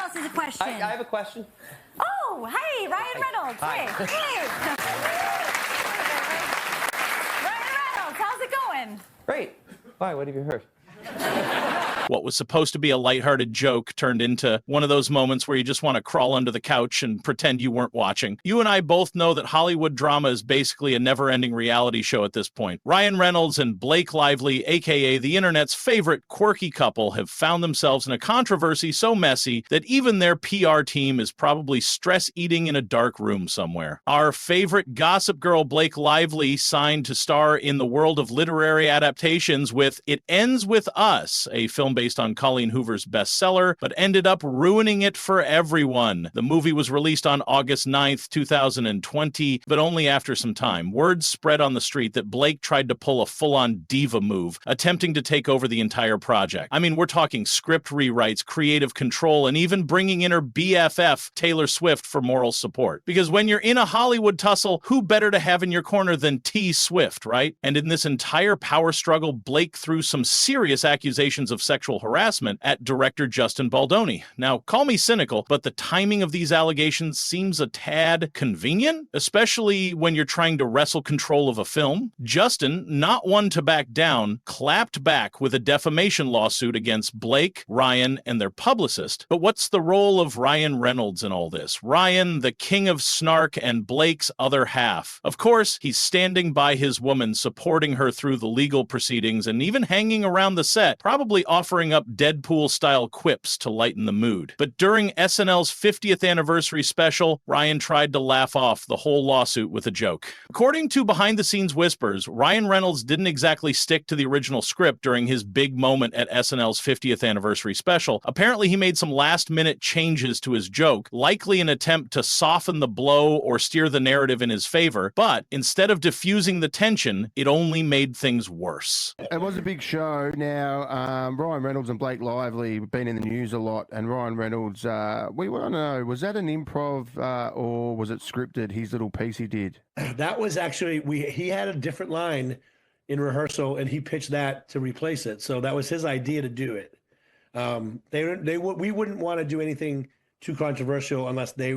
else has a question? I have a question. Oh, hey, Ryan Reynolds. Hi. Hey. Ryan Reynolds, how's it going? Great. Why? What have you heard? What was supposed to be a lighthearted joke turned into one of those moments where you just want to crawl under the couch and pretend you weren't watching. You and I both know that Hollywood drama is basically a never-ending reality show at this point. Ryan Reynolds and Blake Lively, aka the internet's favorite quirky couple, have found themselves in a controversy so messy that even their PR team is probably stress-eating in a dark room somewhere. Our favorite gossip girl Blake Lively signed to star in the world of literary adaptations with It Ends With Us, a film based on Colleen Hoover's bestseller, but ended up ruining it for everyone. The movie was released on August 9th, 2020, but only after some time. Word spread on the street that Blake tried to pull a full-on diva move, attempting to take over the entire project. I mean, we're talking script rewrites, creative control, and even bringing in her BFF, Taylor Swift, for moral support. Because when you're in a Hollywood tussle, who better to have in your corner than T. Swift, right? And in this entire power struggle, Blake threw some serious accusations of sexual harassment at director Justin Baldoni. Now, call me cynical, but the timing of these allegations seems a tad convenient, especially when you're trying to wrestle control of a film. Justin, not one to back down, clapped back with a defamation lawsuit against Blake, Ryan, and their publicist. But what's the role of Ryan Reynolds in all this? Ryan, the king of snark, and Blake's other half. Of course, he's standing by his woman, supporting her through the legal proceedings, and even hanging around the set, probably offering up Deadpool-style quips to lighten the mood. But during SNL's 50th anniversary special, Ryan tried to laugh off the whole lawsuit with a joke. According to behind-the-scenes whispers, Ryan Reynolds didn't exactly stick to the original script during his big moment at SNL's 50th anniversary special. Apparently, he made some last-minute changes to his joke, likely an attempt to soften the blow or steer the narrative in his favor, but instead of diffusing the tension, it only made things worse. It was a big show. Now, Ryan Reynolds and Blake Lively have been in the news a lot, and Ryan Reynolds, we want to know, was that an improv or was it scripted, his little piece he did? That was actually, he had a different line in rehearsal, and he pitched that to replace it. So that was his idea to do it. We wouldn't want to do anything too controversial unless they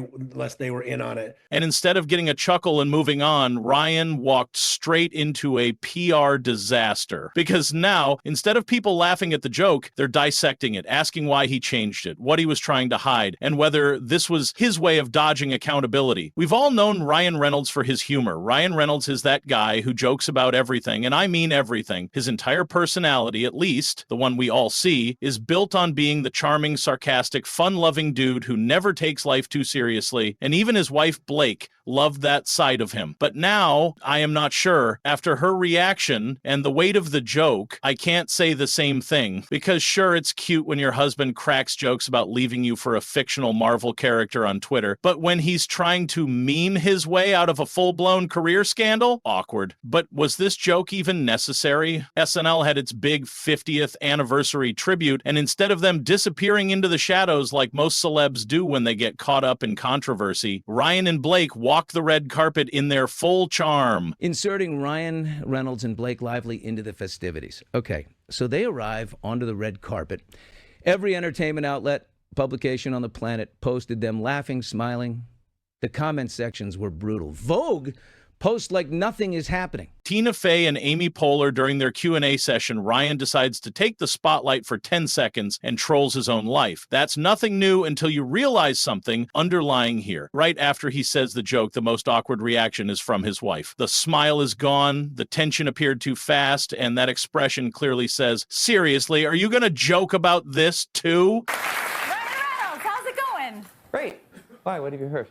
were in on it. And instead of getting a chuckle and moving on, Ryan walked straight into a PR disaster. Because now, instead of people laughing at the joke, they're dissecting it, asking why he changed it, what he was trying to hide, and whether this was his way of dodging accountability. We've all known Ryan Reynolds for his humor. Ryan Reynolds is that guy who jokes about everything, and I mean everything. His entire personality, at least, the one we all see, is built on being the charming, sarcastic, fun-loving dude who never takes life too seriously, and even his wife Blake loved that side of him. But now, I am not sure. After her reaction and the weight of the joke, I can't say the same thing. Because sure, it's cute when your husband cracks jokes about leaving you for a fictional Marvel character on Twitter, but when he's trying to meme his way out of a full-blown career scandal, awkward. But was this joke even necessary? SNL had its big 50th anniversary tribute, and instead of them disappearing into the shadows like most celebs do when they get caught up in controversy, Ryan and Blake walk the red carpet in their full charm. Inserting Ryan Reynolds and Blake Lively into the festivities. Okay, so they arrive onto the red carpet. Every entertainment outlet, publication on the planet posted them laughing, smiling. The comment sections were brutal. Vogue post like nothing is happening. Tina Fey and Amy Poehler, during their Q&A session, Ryan decides to take the spotlight for 10 seconds and trolls his own life. That's nothing new until you realize something underlying here. Right after he says the joke, the most awkward reaction is from his wife. The smile is gone, the tension appeared too fast, and that expression clearly says, seriously, are you gonna joke about this too? Ryan Reynolds, how's it going? Great. Why? What have you heard?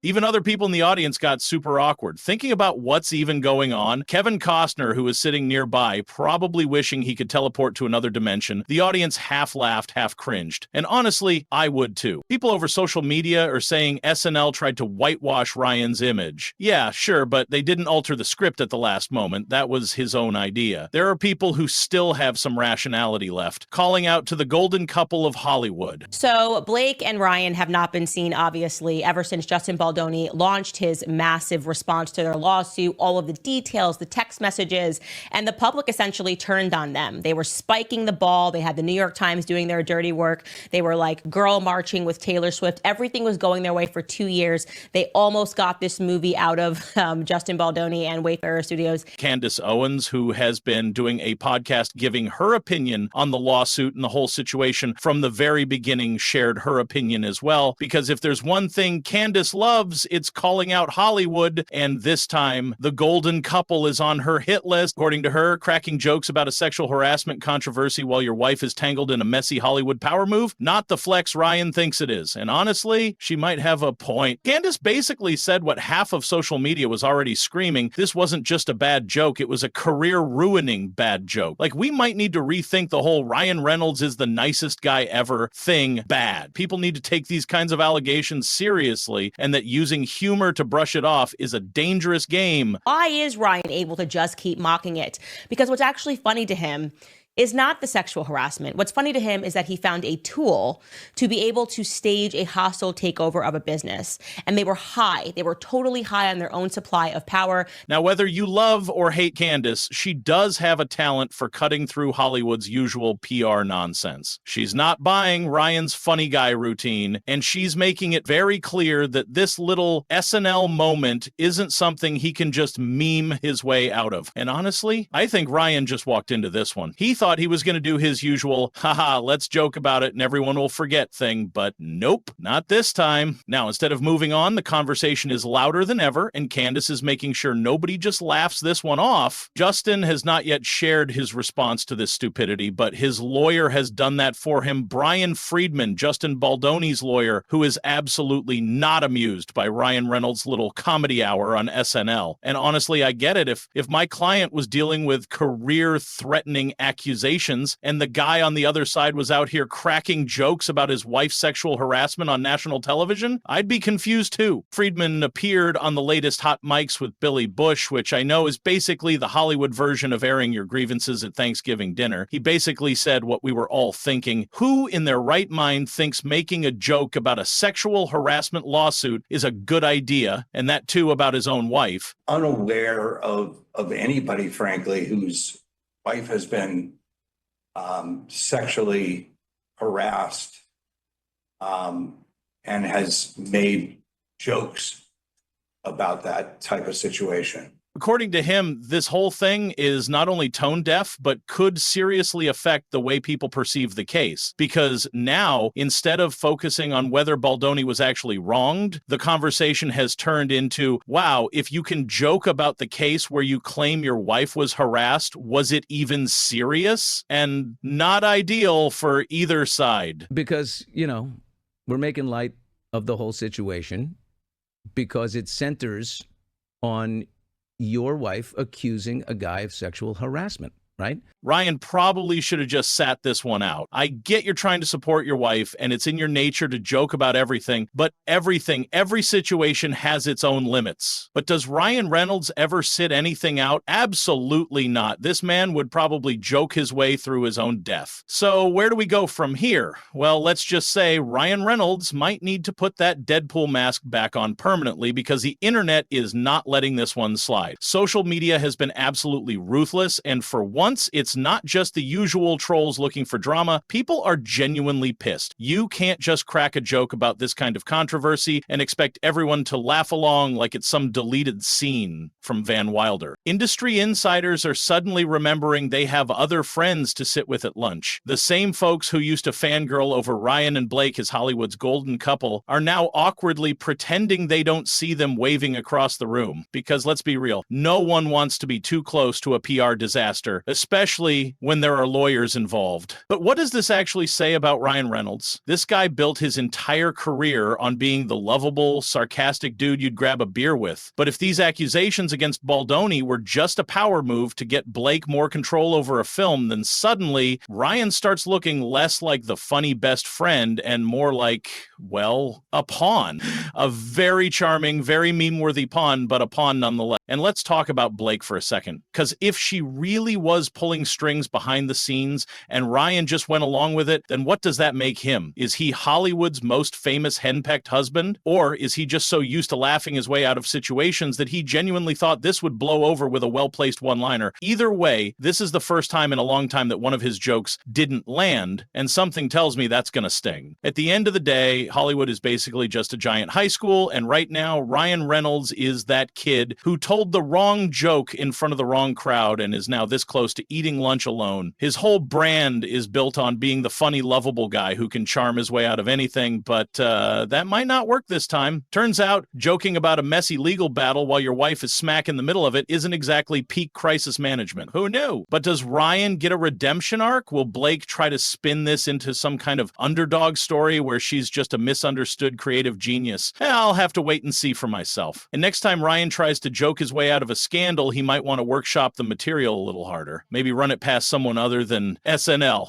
Even other people in the audience got super awkward. Thinking about what's even going on, Kevin Costner, who was sitting nearby, probably wishing he could teleport to another dimension, the audience half laughed, half cringed. And honestly, I would too. People over social media are saying SNL tried to whitewash Ryan's image. Yeah, sure, but they didn't alter the script at the last moment. That was his own idea. There are people who still have some rationality left, calling out to the golden couple of Hollywood. So Blake and Ryan have not been seen, obviously, ever since Justin Baldoni Baldoni launched his massive response to their lawsuit, all of the details, the text messages, and the public essentially turned on them. They were spiking the ball. They had the New York Times doing their dirty work. They were like girl marching with Taylor Swift. Everything was going their way for 2 years. They almost got this movie out of Justin Baldoni and Wayfarer Studios. Candace Owens, who has been doing a podcast giving her opinion on the lawsuit and the whole situation from the very beginning, shared her opinion as well. Because if there's one thing Candace loves, it's calling out Hollywood. And this time, the golden couple is on her hit list. According to her, cracking jokes about a sexual harassment controversy while your wife is tangled in a messy Hollywood power move, not the flex Ryan thinks it is. And honestly, she might have a point. Candace basically said what half of social media was already screaming. This wasn't just a bad joke. It was a career-ruining bad joke. Like, we might need to rethink the whole Ryan Reynolds is the nicest guy ever thing bad. People need to take these kinds of allegations seriously, and that using humor to brush it off is a dangerous game. Why is Ryan able to just keep mocking it? Because what's actually funny to him is not the sexual harassment. What's funny to him is that he found a tool to be able to stage a hostile takeover of a business. And they were high. They were totally high on their own supply of power. Now, whether you love or hate Candace, she does have a talent for cutting through Hollywood's usual PR nonsense. She's not buying Ryan's funny guy routine, and she's making it very clear that this little SNL moment isn't something he can just meme his way out of. And honestly, I think Ryan just walked into this one. He thought he was going to do his usual, haha, let's joke about it and everyone will forget thing, but nope, not this time. Now, instead of moving on, the conversation is louder than ever, and Candace is making sure nobody just laughs this one off. Justin has not yet shared his response to this stupidity, but his lawyer has done that for him. Brian Friedman, Justin Baldoni's lawyer, who is absolutely not amused by Ryan Reynolds' little comedy hour on SNL. And honestly, I get it. If my client was dealing with career-threatening accusations, and the guy on the other side was out here cracking jokes about his wife's sexual harassment on national television, I'd be confused too. Friedman appeared on the latest Hot Mics with Billy Bush, which I know is basically the Hollywood version of airing your grievances at Thanksgiving dinner. He basically said what we were all thinking. Who in their right mind thinks making a joke about a sexual harassment lawsuit is a good idea, and that too about his own wife? Unaware of anybody, frankly, whose wife has been sexually harassed and has made jokes about that type of situation. According to him, this whole thing is not only tone deaf, but could seriously affect the way people perceive the case. Because now, instead of focusing on whether Baldoni was actually wronged, the conversation has turned into, wow, if you can joke about the case where you claim your wife was harassed, was it even serious? And not ideal for either side. Because, we're making light of the whole situation because it centers on your wife accusing a guy of sexual harassment, right? Ryan probably should have just sat this one out. I get you're trying to support your wife, and it's in your nature to joke about everything, but every situation has its own limits. But does Ryan Reynolds ever sit anything out? Absolutely not. This man would probably joke his way through his own death. So where do we go from here? Well, let's just say Ryan Reynolds might need to put that Deadpool mask back on permanently because the internet is not letting this one slide. Social media has been absolutely ruthless, and for once, it's not just the usual trolls looking for drama. People are genuinely pissed. You can't just crack a joke about this kind of controversy and expect everyone to laugh along like it's some deleted scene from Van Wilder. Industry insiders are suddenly remembering they have other friends to sit with at lunch. The same folks who used to fangirl over Ryan and Blake as Hollywood's golden couple are now awkwardly pretending they don't see them waving across the room. Because let's be real, no one wants to be too close to a PR disaster, especially when there are lawyers involved. But what does this actually say about Ryan Reynolds? This guy built his entire career on being the lovable, sarcastic dude you'd grab a beer with. But if these accusations against Baldoni were just a power move to get Blake more control over a film, then suddenly Ryan starts looking less like the funny best friend and more like, well, a pawn. A very charming, very meme-worthy pawn, but a pawn nonetheless. And let's talk about Blake for a second. Because if she really was was pulling strings behind the scenes and Ryan just went along with it, then what does that make him? Is he Hollywood's most famous henpecked husband? Or is he just so used to laughing his way out of situations that he genuinely thought this would blow over with a well-placed one-liner? Either way, this is the first time in a long time that one of his jokes didn't land, and something tells me that's going to sting. At the end of the day, Hollywood is basically just a giant high school, and right now, Ryan Reynolds is that kid who told the wrong joke in front of the wrong crowd and is now this close to eating lunch alone. His whole brand is built on being the funny, lovable guy who can charm his way out of anything, but that might not work this time. Turns out, joking about a messy legal battle while your wife is smack in the middle of it isn't exactly peak crisis management. Who knew? But does Ryan get a redemption arc? Will Blake try to spin this into some kind of underdog story where she's just a misunderstood creative genius? I'll have to wait and see for myself. And next time Ryan tries to joke his way out of a scandal, he might want to workshop the material a little harder. Maybe run it past someone other than SNL.